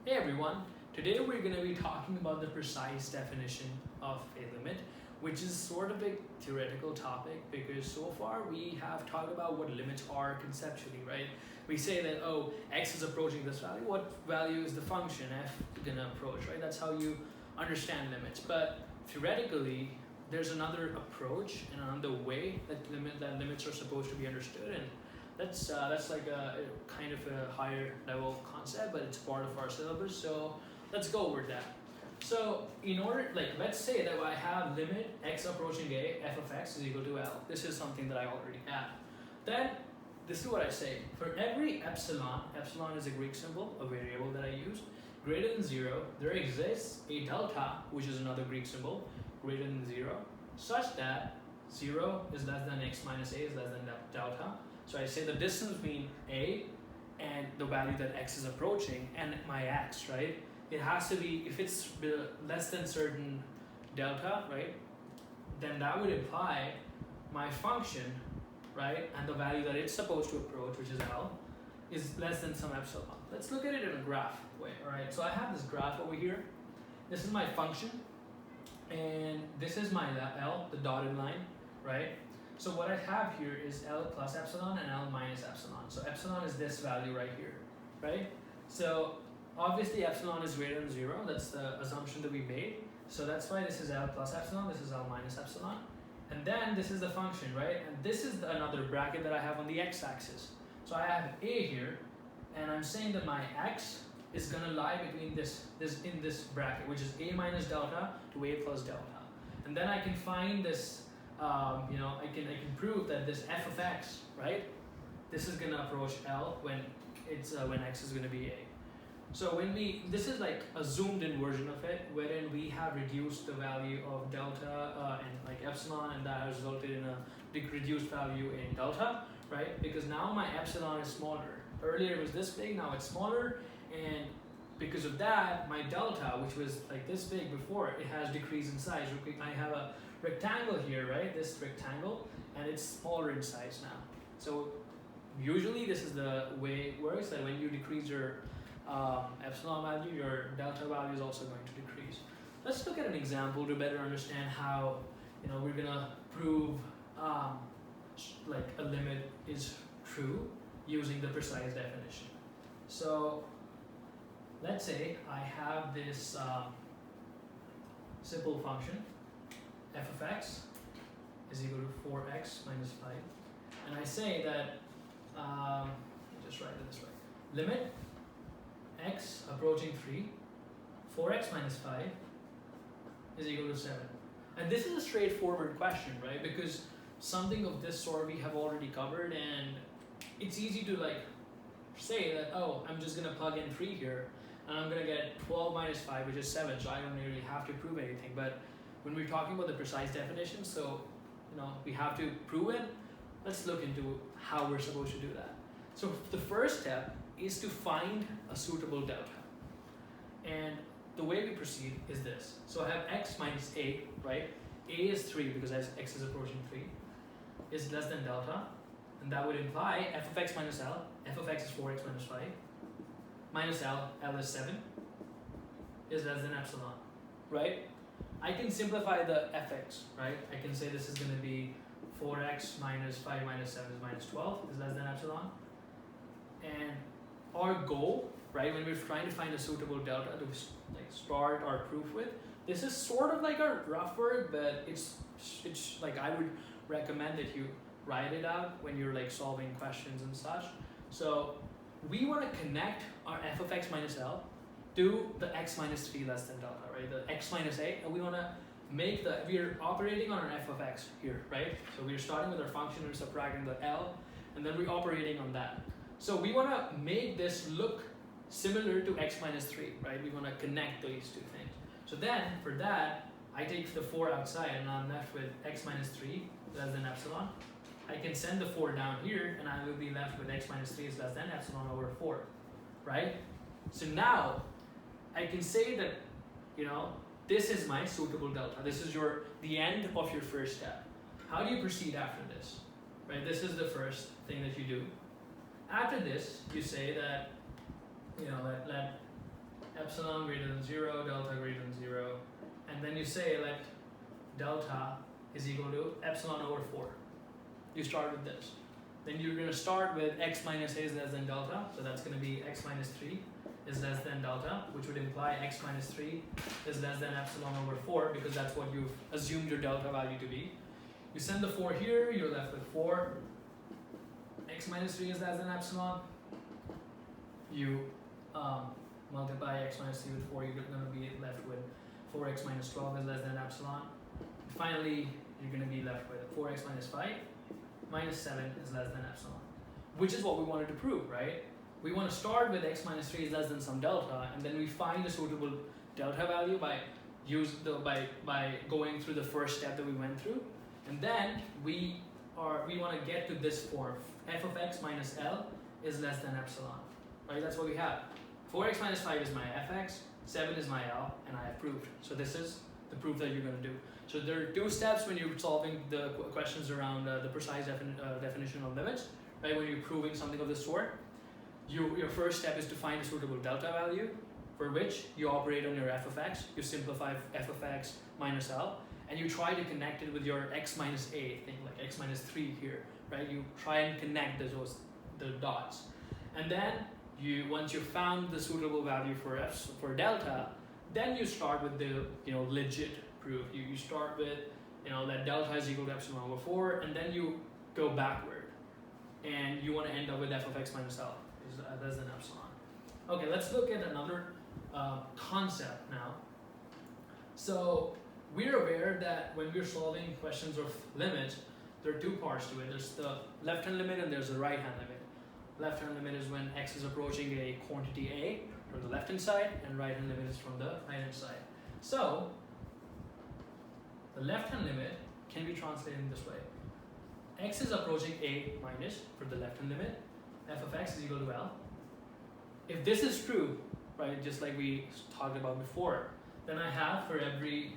Hey everyone, today we're going to be talking about the precise definition of a limit, which is sort of a theoretical topic because so far we have talked about what limits are conceptually, right? We say that, oh, x is approaching this value, what value is the function f going to approach, right? That's how you understand limits. But theoretically, there's another approach and another way that limits are supposed to be understood, and that's like a kind of a higher level concept, but it's part of our syllabus, so let's go over that. So in order, let's say that I have limit x approaching a f of x is equal to L. This is something that I already have. Then this is what I say. For every epsilon is a Greek symbol, a variable that I use, greater than 0, there exists a delta, which is another Greek symbol, greater than 0, such that 0 is less than x minus a is less than delta. So I say the distance between a and the value that x is approaching and my x, right? It has to be, if it's less than certain delta, right? Then that would imply my function, right? And the value that it's supposed to approach, which is L, is less than some epsilon. Let's look at it in a graph way, all right? So I have this graph over here. This is my function, and this is my L, the dotted line, right? So what I have here is L plus epsilon and L minus epsilon. So epsilon is this value right here, right? So obviously epsilon is greater than 0. That's the assumption that we made. So that's why this is L plus epsilon, this is L minus epsilon. And then this is the function, right? And this is another bracket that I have on the x-axis. So I have a here, and I'm saying that my x is gonna lie between this in this bracket, which is a minus delta to a plus delta. And then I can find this, I can prove that this f of x, right? This is gonna approach L when when x is gonna be a. So this is like a zoomed in version of it, wherein we have reduced the value of delta and like epsilon, and that has resulted in a reduced value in delta, right? Because now my epsilon is smaller. Earlier it was this big, now it's smaller, and because of that, my delta, which was like this big before, it has decreased in size. I have a rectangle here, right? This rectangle, and it's smaller in size now. So usually this is the way it works, that when you decrease your epsilon value, your delta value is also going to decrease. Let's look at an example to better understand how we're gonna prove like a limit is true using the precise definition. So let's say I have this simple function f of x is equal to 4x minus 5, and I say that just write it this way: limit x approaching 3, 4x minus 5 is equal to 7. And this is a straightforward question, right? Because something of this sort we have already covered, and it's easy to say that, oh, I'm just gonna plug in 3 here, and I'm gonna get 12 minus 5, which is 7, so I don't really have to prove anything. But when we're talking about the precise definition, so we have to prove it, let's look into how we're supposed to do that. So the first step is to find a suitable delta. And the way we proceed is this. So I have x minus a, right? A is 3 because as x is approaching 3, is less than delta. And that would imply f of x minus L, f of x is 4x minus 5, minus L, L is 7, is less than epsilon, right? I can simplify the fx, right? I can say this is going to be 4x minus 5 minus 7 is minus 12, is less than epsilon. And our goal, right, when we're trying to find a suitable delta to start our proof with, this is sort of like a rough word, but it's like I would recommend that you write it out when you're solving questions and such. So we want to connect our f of x minus L to the x minus 3 less than delta, right? The x minus a, and we want to make we're operating on an f of x here, right? So we're starting with our function, we're subtracting the L, and then we're operating on that. So we want to make this look similar to x minus 3, right? We want to connect these two things. So then, for that, I take the 4 outside, and I'm left with x minus 3 less than epsilon. I can send the 4 down here, and I will be left with x minus 3 is less than epsilon over 4, right? So now, I can say that, this is my suitable delta. This is the end of your first step. How do you proceed after this, right? This is the first thing that you do. After this, you say that, let epsilon greater than 0, delta greater than 0, and then you say let delta is equal to epsilon over 4. You start with this. Then you're going to start with x minus a is less than delta, so that's going to be x minus 3 is less than delta, which would imply x minus 3 is less than epsilon over 4, because that's what you've assumed your delta value to be. You send the 4 here, you're left with 4. X minus 3 is less than epsilon. You multiply x minus 3 with 4, you're going to be left with 4x minus 12 is less than epsilon. Finally, you're going to be left with 4x minus 5 minus 7 is less than epsilon, which is what we wanted to prove, right? We want to start with x minus 3 is less than some delta, and then we find a suitable delta value by going through the first step that we went through, and then we want to get to this form: f of x minus L is less than epsilon, right? That's what we have. 4x minus 5 is my fx, 7 is my L, and I have proved. So this is the proof that you're going to do. So there are two steps when you're solving the questions around the precise definition of limits, right? When you're proving something of this sort, your first step is to find a suitable delta value, for which you operate on your f of x. You simplify f of x minus L, and you try to connect it with your x minus a thing, like x minus 3 here, right? You try and connect the dots, and then once you've found the suitable value for delta, then you start with the legit proof. You start with that delta is equal to epsilon over 4, and then you go backward, and you want to end up with f of x minus L is less than epsilon. Okay, let's look at another concept now. So we're aware that when we're solving questions of limits, there are two parts to it. There's the left-hand limit and there's the right-hand limit. Left-hand limit is when x is approaching a quantity a from the left-hand side, and right-hand limit is from the right-hand side. So the left-hand limit can be translated in this way: x is approaching a minus for the left-hand limit, f of x is equal to L. If this is true, right, just like we talked about before, then I have for every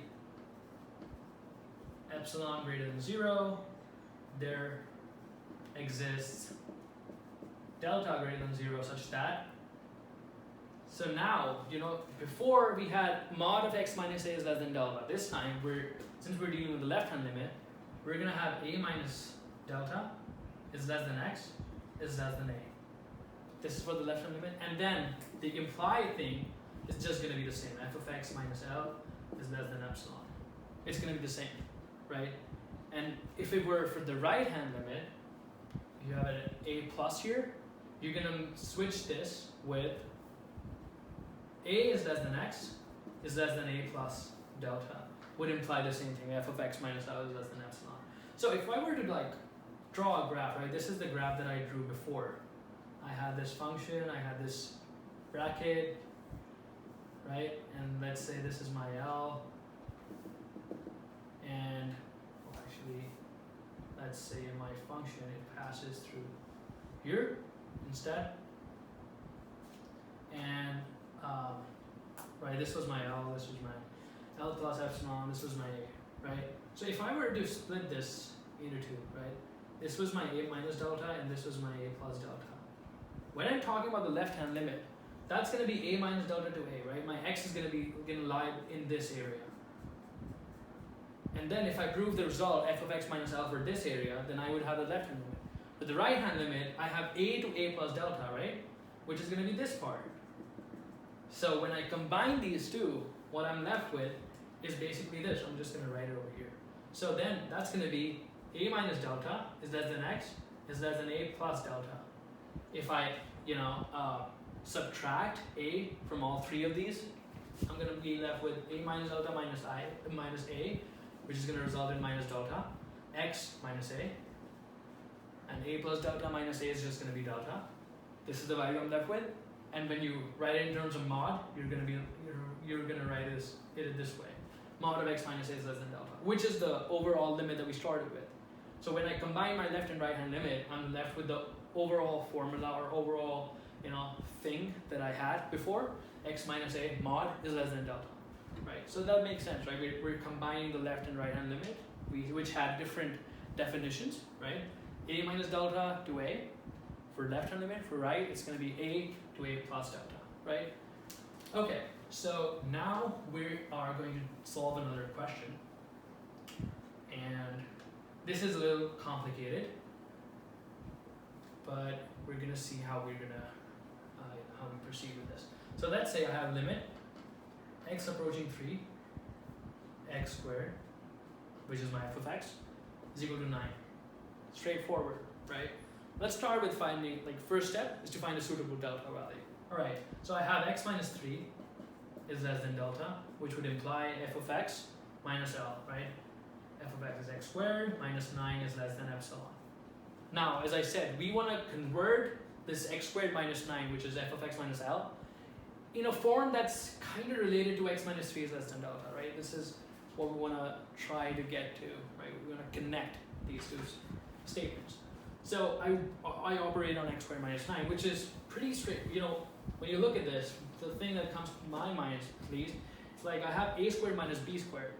epsilon greater than 0, there exists delta greater than 0 such that, so now, before we had mod of x minus a is less than delta. This time, since we're dealing with the left-hand limit, we're going to have a minus delta is less than x is less than a. This is for the left-hand limit, and then the implied thing is just going to be the same. F of x minus L is less than epsilon. It's going to be the same, right? And if it were for the right-hand limit, you have an a plus here. You're going to switch this with a is less than x is less than a plus delta. Would imply the same thing. F of x minus L is less than epsilon. So if I were to draw a graph, right? This is the graph that I drew before. I had this function, I had this bracket, right? And let's say this is my L, and actually, let's say my function, it passes through here instead, and right, this was my L, this was my L plus epsilon, this was my A, right? So if I were to split this into two, right? This was my A minus delta, and this was my A plus delta. When I'm talking about the left-hand limit, that's going to be a minus delta to a, right? My x is going to lie in this area. And then if I prove the result, f of x minus L for this area, then I would have the left-hand limit. For the right-hand limit, I have a to a plus delta, right? Which is going to be this part. So when I combine these two, what I'm left with is basically this. I'm just going to write it over here. So then that's going to be a minus delta is less than x is less than a plus delta. If I, subtract a from all three of these, I'm going to be left with a minus delta minus a, which is going to result in minus delta, x minus a, and a plus delta minus a is just going to be delta. This is the value I'm left with, and when you write it in terms of mod, you're going to write it this way: mod of x minus a is less than delta, which is the overall limit that we started with. So when I combine my left and right hand limit, I'm left with the overall formula or overall thing that I had before. X minus a mod is less than delta, right? So that makes sense, right? We're combining the left and right hand limit, which had different definitions, right? A minus delta to a for left hand limit. For right, it's going to be a to a plus delta, right? Okay, So now we are going to solve another question, and this is a little complicated, but we're gonna see how we proceed with this. So let's say I have limit x approaching 3, x squared, which is my f of x, is equal to 9. Straightforward, right? Let's start with finding, first step is to find a suitable delta value. Alright, so I have x minus 3 is less than delta, which would imply f of x minus L, right? F of x is x squared, minus 9 is less than epsilon. Now, as I said, we want to convert this x squared minus 9, which is f of x minus L, in a form that's kind of related to x minus 3 is less than delta, right? This is what we want to try to get to, right? We want to connect these two statements. So I operate on x squared minus 9, which is pretty straight. When you look at this, the thing that comes to my mind, at least, it's like I have a squared minus b squared,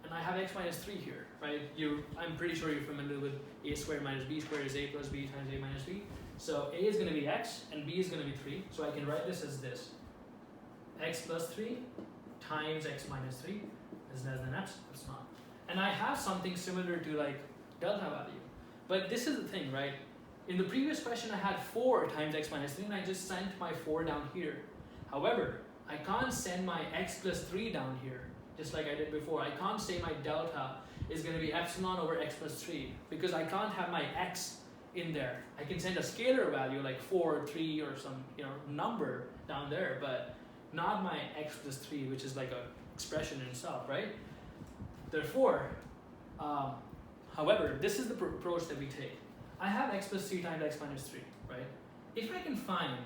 and I have x minus 3 here, right? I'm pretty sure you're familiar with a squared minus b squared is a plus b times a minus b. So a is going to be x, and b is going to be 3. So I can write this as this. X plus 3 times x minus 3 is less than epsilon. And I have something similar to delta value. But this is the thing, right? In the previous question, I had 4 times x minus 3, and I just sent my 4 down here. However, I can't send my x plus 3 down here, just like I did before. I can't say my delta is going to be epsilon over x plus 3, because I can't have my x in there. I can send a scalar value like 4, 3, or some number down there, but not my x plus 3, which is like a expression in itself, right? Therefore, however, this is the approach that we take. I have x plus 3 times x minus 3, right? If I can find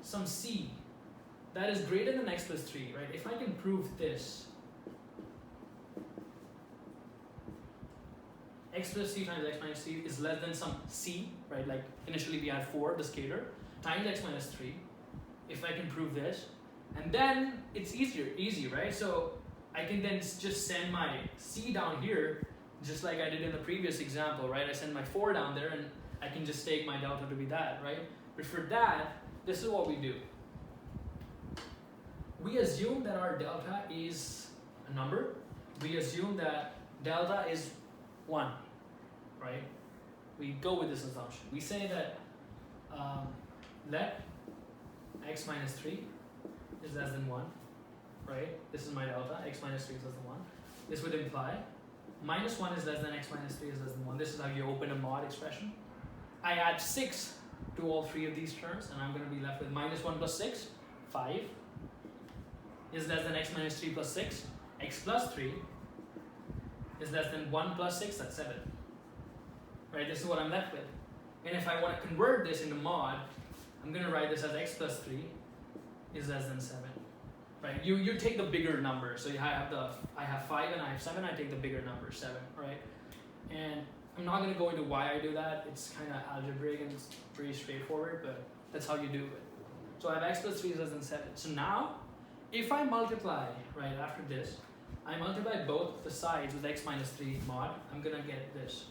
some c that is greater than x plus 3, right? If I can prove this, x plus 3 times x minus 3 is less than some c, right? Like initially we had 4, the scalar, times x minus 3. If I can prove this, and then it's easy, right? So I can then just send my c down here, just like I did in the previous example, right? I send my 4 down there, and I can just take my delta to be that, right? But for that, this is what we do. We assume that our delta is a number. We assume that delta is 1, right? We go with this assumption. We say that let x minus 3 is less than 1, right? This is my delta, x minus 3 is less than 1. This would imply minus 1 is less than x minus 3 is less than 1. This is how you open a mod expression. I add 6 to all 3 of these terms, and I'm going to be left with minus 1 plus 6, 5, is less than x minus 3 plus 6. X plus 3 is less than 1 plus 6, that's 7. Right, this is what I'm left with. And if I want to convert this into mod, I'm going to write this as x plus 3 is less than 7. Right, you take the bigger number. So I have 5 and I have 7, I take the bigger number, 7, right? And I'm not going to go into why I do that. It's kind of algebraic and it's pretty straightforward, but that's how you do it. So I have x plus 3 is less than 7. So now, if I multiply, right, after this, I multiply both the sides with x minus 3 mod, I'm going to get this.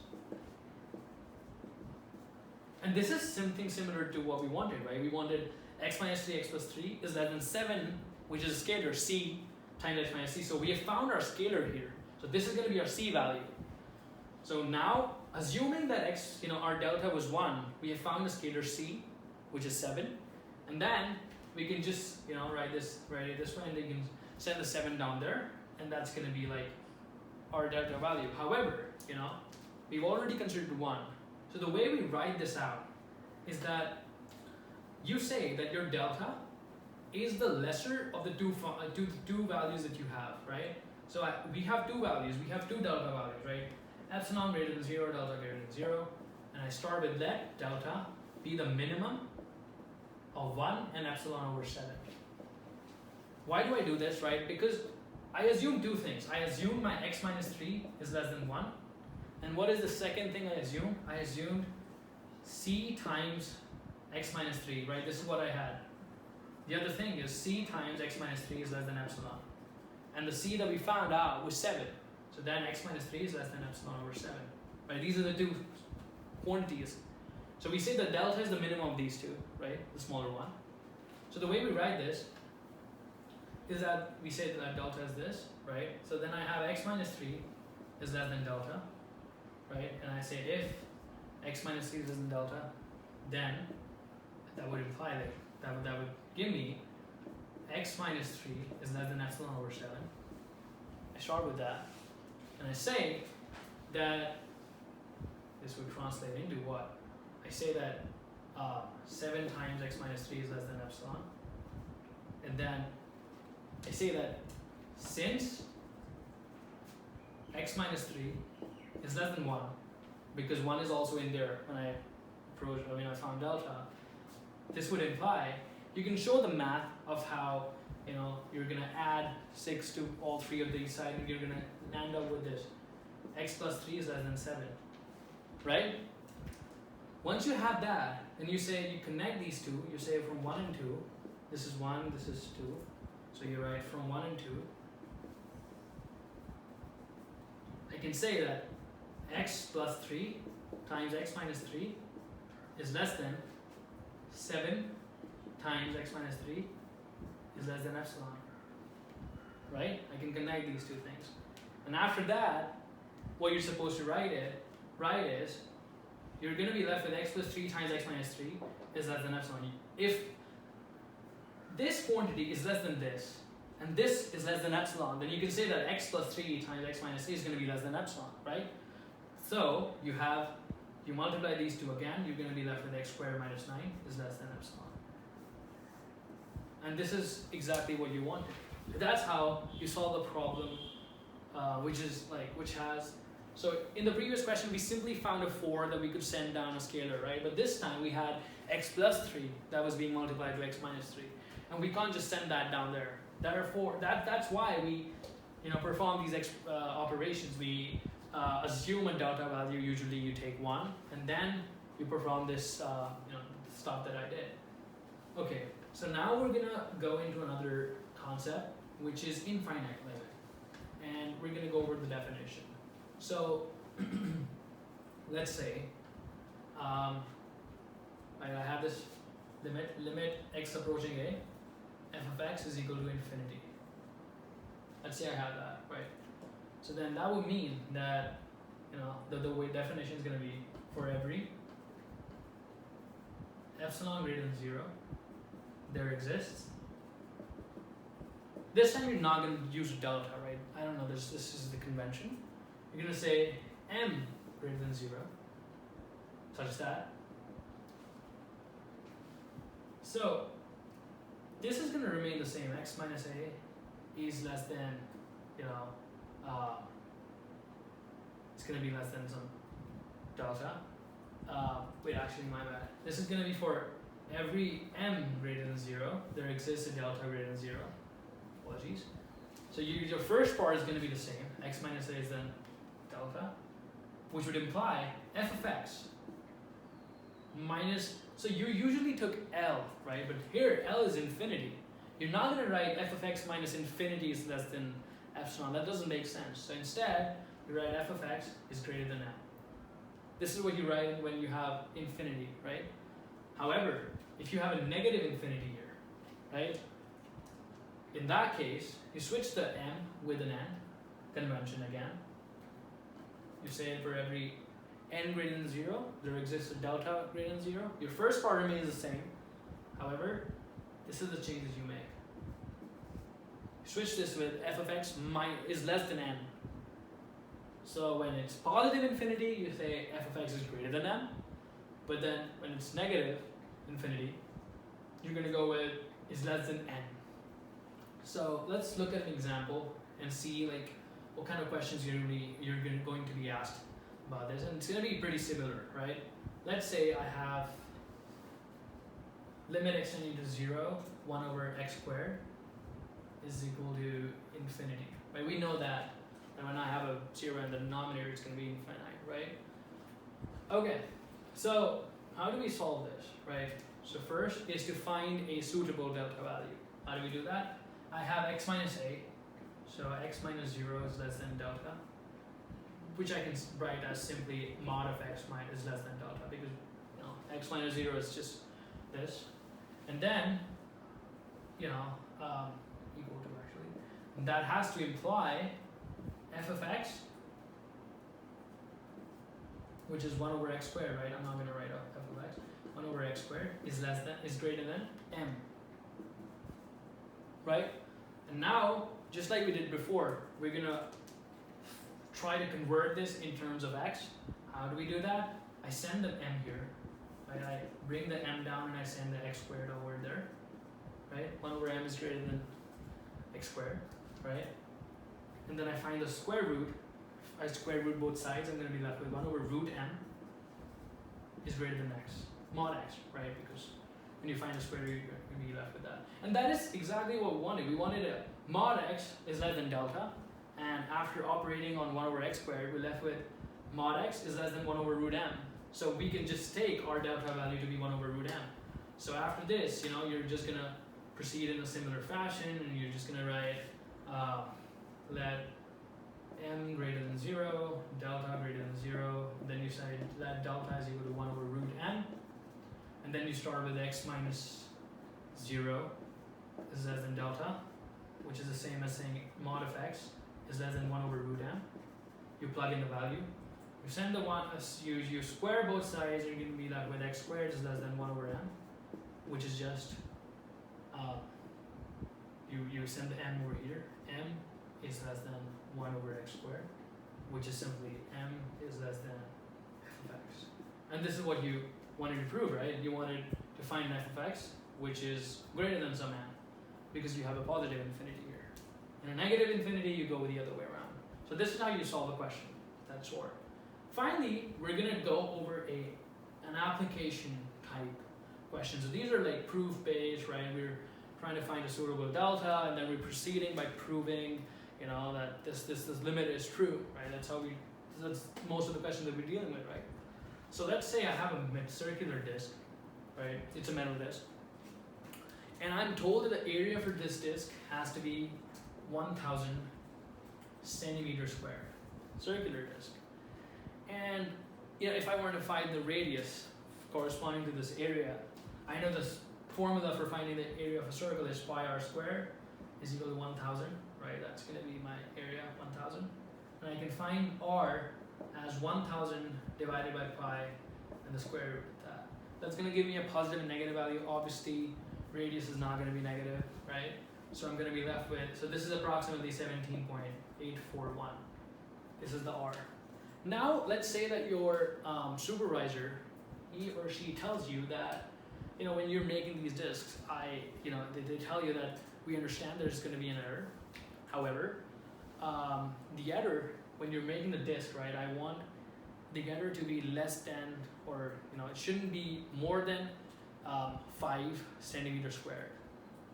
And this is something similar to what we wanted, right? We wanted x minus 3, x plus 3 is less than 7, which is a scalar, c times x minus c. So we have found our scalar here. So this is going to be our c value. So now, assuming that x, our delta was 1, we have found a scalar c, which is 7. And then we can just, write it this way, and then you can send the 7 down there, and that's going to be like our delta value. However, we've already considered 1. So the way we write this out is that you say that your delta is the lesser of the two values that you have, right? So we have 2 values. We have 2 delta values, right? Epsilon greater than 0, delta greater than 0. And I start with let delta be the minimum of 1 and epsilon over 7. Why do I do this, right? Because I assume 2 things. I assume my x minus 3 is less than 1. And what is the second thing I assume? I assumed c times x minus 3, right? This is what I had. The other thing is c times x minus 3 is less than epsilon. And the c that we found out was 7. So then x minus 3 is less than epsilon over 7. Right? These are the 2 quantities. So we say the delta is the minimum of these 2, right? The smaller one. So the way we write this is that we say that delta is this, right? So then I have x minus 3 is less than delta, right? And I say if x minus 3 is less than delta, then that would imply that would give me x minus 3 is less than epsilon over 7. I start with that, and I say that this would translate into what? I say that 7 times x minus 3 is less than epsilon. And then I say that since x minus 3 is less than 1, because 1 is also in there when I found delta, this would imply, you can show the math of how you're going to add 6 to all 3 of these sides, and you're going to end up with this. X plus 3 is less than 7, right? Once you have that, and you connect these two, you say from 1 and 2, this is 1, this is 2, so you write from 1 and 2, I can say that x plus 3 times x minus 3 is less than 7 times x minus 3 is less than epsilon, right? I can connect these two things. And after that, what you're supposed to write is, you're going to be left with x plus 3 times x minus 3 is less than epsilon. If this quantity is less than this, and this is less than epsilon, then you can say that x plus 3 times x minus 3 is going to be less than epsilon, right? So you multiply these two again, you're going to be left with x squared minus 9 is less than epsilon. And this is exactly what you wanted. That's how you solve the problem, so in the previous question, we simply found a 4 that we could send down a scalar, right? But this time we had x plus 3 that was being multiplied to x minus 3. And we can't just send that down there. Therefore, that's why we perform these operations. We assume a delta value, usually you take 1, and then you perform this stuff that I did. Okay, so now we're gonna go into another concept, which is infinite limit. And we're gonna go over the definition. So let's say I have this limit x approaching a, f of x is equal to infinity. Let's say I have that, right? So then that would mean that the way definition is going to be for every epsilon greater than 0, there exists. This time you're not going to use delta, right? I don't know. This is the convention. You're going to say m greater than 0, such that. So this is going to remain the same. X minus a is less than, it's going to be less than some delta. Wait, actually, my bad. This is going to be for every m greater than 0, there exists a delta greater than 0. Apologies. So your first part is going to be the same. X minus a is then delta, which would imply f of x minus, so you usually took L, right? But here, L is infinity. You're not going to write f of x minus infinity is less than epsilon. That doesn't make sense. So instead, you write f of x is greater than m. This is what you write when you have infinity, right? However, if you have a negative infinity here, right? In that case, you switch the m with an n, convention again. You say for every n greater than 0, there exists a delta greater than 0. Your first part remains the same. However, this is the changes you make. Switch this with f of x is less than n. So when it's positive infinity, you say f of x is greater than m. But then when it's negative infinity, you're going to go with is less than n. So let's look at an example and see what kind of questions you're going to be asked about this, and it's going to be pretty similar, right? Let's say I have limit x tending to 0, 1 over x squared is equal to infinity, right? We know that, and when I have a 0 in the denominator, it's going to be infinite, right? Okay, so how do we solve this, right? So first is to find a suitable delta value. How do we do that? I have x minus a, so x minus 0 is less than delta, which I can write as simply mod of x is less than delta, because x minus 0 is just this, and then equal to that has to imply f of x, which is 1 over x squared, right? I'm not going to write out f of x. 1 over x squared is greater than m, right? And now, just like we did before, we're going to try to convert this in terms of x. How do we do that? I send an m here, right? I bring the m down and I send the x squared over there, right? 1 over m is greater than x squared, right? And then I find the square root. If I square root both sides, I'm going to be left with 1 over root m is greater than x, mod x, right? Because when you find the square root, you're going to be left with that. And that is exactly what we wanted. We wanted a mod x is less than delta, and after operating on 1 over x squared, we're left with mod x is less than 1 over root m. So we can just take our delta value to be 1 over root m. So after this, you're just going to proceed in a similar fashion, and you're just going to write let m greater than 0, delta greater than 0, then you say let delta is equal to 1 over root m, and then you start with x minus 0 is less than delta, which is the same as saying mod of x is less than 1 over root m. You plug in the value, you send the one, you square both sides, you're going to be left with x squared is less than 1 over m, which is just, you send the m over here, m is less than 1 over x squared, which is simply m is less than f of x. And this is what you wanted to prove, right? You wanted to find f of x, which is greater than some m, because you have a positive infinity here. In a negative infinity, you go the other way around. So this is how you solve a question, that sort. Finally, we're going to go over an application type question. So these are like proof-based, right? We're trying to find a suitable delta, and then we're proceeding by proving that this limit is true, right? That's most of the questions that we're dealing with, right? So let's say I have a circular disc, right? It's a metal disc. And I'm told that the area for this disc has to be 1,000 centimeters squared, circular disc. And if I were to find the radius corresponding to this area, I know this formula for finding the area of a circle is pi r squared is equal to 1,000, right? That's going to be my area, 1,000. And I can find r as 1,000 divided by pi and the square root of that. That's going to give me a positive and negative value. Obviously, radius is not going to be negative, right? So I'm going to be left with, so this is approximately 17.841. This is the r. Now, let's say that your supervisor, he or she tells you that, when you're making these discs, they tell you that we understand there's going to be an error. However, the error, when you're making the disc, right, I want the error to be less than, or, it shouldn't be more than 5 centimeters squared.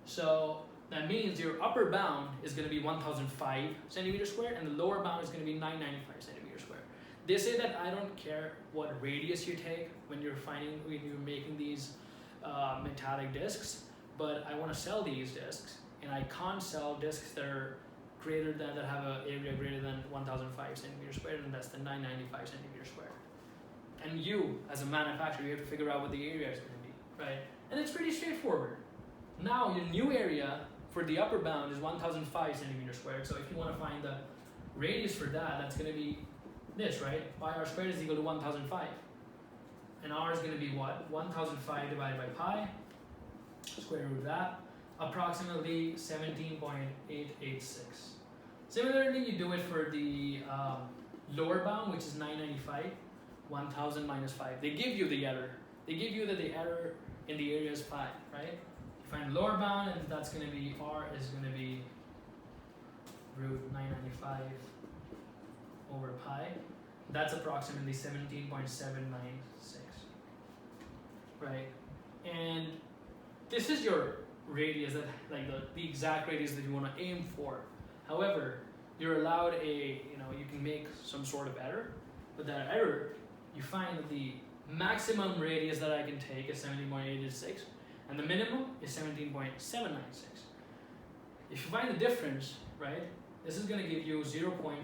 So that means your upper bound is going to be 1,005 centimeters squared, and the lower bound is going to be 995 centimeters squared. They say that I don't care what radius you take when you're making these metallic discs, but I want to sell these discs, and I can't sell discs that are that have an area greater than 1,005 centimeters squared and less than 995 centimeters squared. And you, as a manufacturer, you have to figure out what the area is going to be, right? And it's pretty straightforward. Now, your new area for the upper bound is 1,005 centimeters squared. So if you want to find the radius for that, that's going to be this, right? Pi r squared is equal to 1,005. And r is going to be what? 1,005 divided by pi, square root of that, approximately 17.886. Similarly, you do it for the lower bound, which is 995, 1,000 minus 5. They give you the error. They give you that the error in the area is 5, right? You find lower bound, and that's going to be, r is going to be root 995 over pi. That's approximately 17.796, right? And this is your radius, that like the exact radius that you want to aim for. However, you're allowed you can make some sort of error, but that error, you find that the maximum radius that I can take is 17.886, and the minimum is 17.796. If you find the difference, right, this is going to give you 0.44.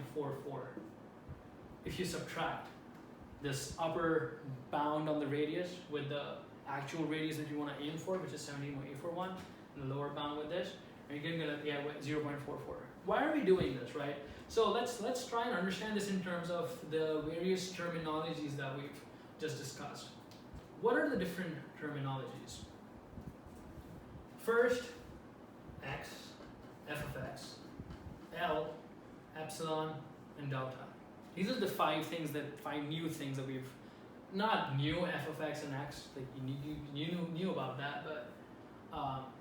If you subtract this upper bound on the radius with the actual radius that you want to aim for, which is 17.841, and the lower bound with this, and you're gonna get 0.44. Why are we doing this, right? So let's try and understand this in terms of the various terminologies that we've just discussed. What are the different terminologies? First, x, f of x, L, epsilon, and delta. These are the five new things that we've, not new f of x and x, like you knew about that, but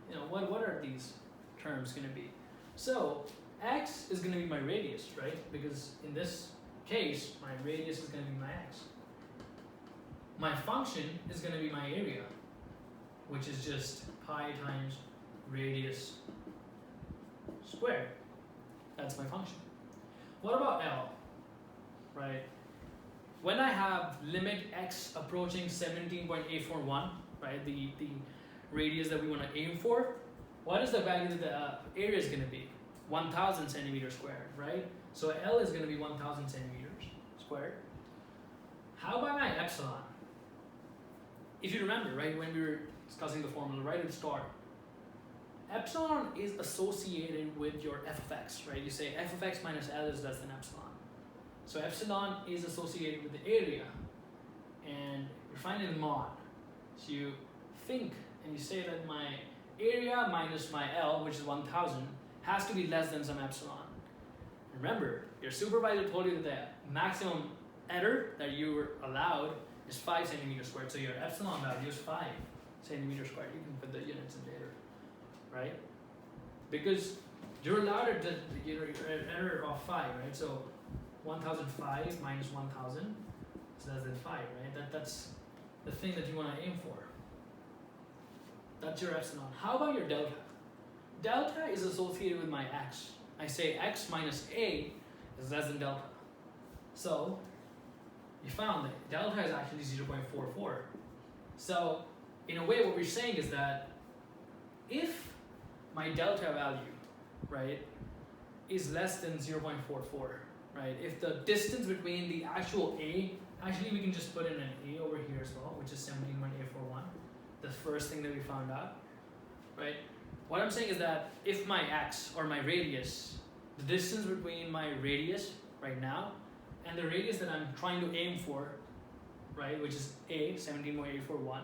you know, what are these terms going to be? So x is going to be my radius, right? Because in this case, my radius is going to be my x. My function is going to be my area, which is just pi times radius squared. That's my function. What about L, right? When I have limit x approaching 17.841, right, the radius that we want to aim for, what is the value that the area is going to be? 1,000 centimeters squared, right? So L is going to be 1,000 centimeters squared. How about my epsilon? If you remember, right, when we were discussing the formula right at the start, epsilon is associated with your f of x, right? You say f of x minus L is less than epsilon. So epsilon is associated with the area, and you're finding the mod. So you think and you say that my area minus my L, which is 1,000, has to be less than some epsilon. Remember, your supervisor told you that the maximum error that you were allowed is 5 centimeters squared. So your epsilon value is 5 centimeters squared. You can put the units in later, right? Because you're allowed your error of 5, right? So 1,005 minus 1,000 is less than 5, right? That's the thing that you want to aim for. That's your epsilon. How about your delta? Delta is associated with my x. I say x minus a is less than delta. So you found that delta is actually 0.44. So in a way, what we're saying is that if my delta value, right, is less than 0.44, right, if the distance between the actual a, actually we can just put in an a over here as well, which is 17.841, the first thing that we found out, right? What I'm saying is that if my x, or my radius, the distance between my radius right now and the radius that I'm trying to aim for, right, which is a, 17.841,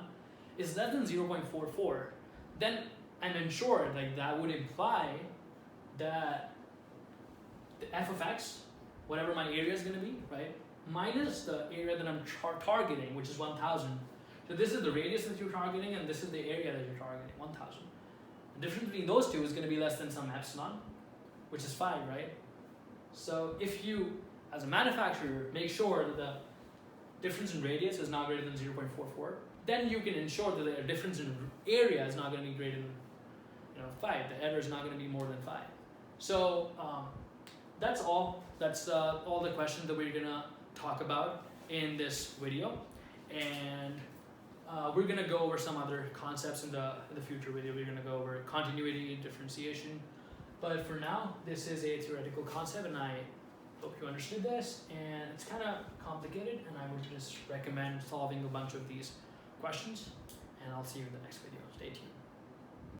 is less than 0.44, then I'm ensured, like, that would imply that the f of x, whatever my area is going to be, right, minus the area that I'm targeting, which is 1,000. So this is the radius that you're targeting, and this is the area that you're targeting, 1,000. The difference between those two is going to be less than some epsilon, which is 5, right? So if you, as a manufacturer, make sure that the difference in radius is not greater than 0.44, then you can ensure that the difference in area is not going to be greater than 5. The error is not going to be more than 5. So that's all. That's all the questions that we're going to talk about in this video. And we're going to go over some other concepts in the future video. We're going to go over continuity and differentiation. But for now, this is a theoretical concept, and I hope you understood this. And it's kind of complicated, and I would just recommend solving a bunch of these questions. And I'll see you in the next video. Stay tuned.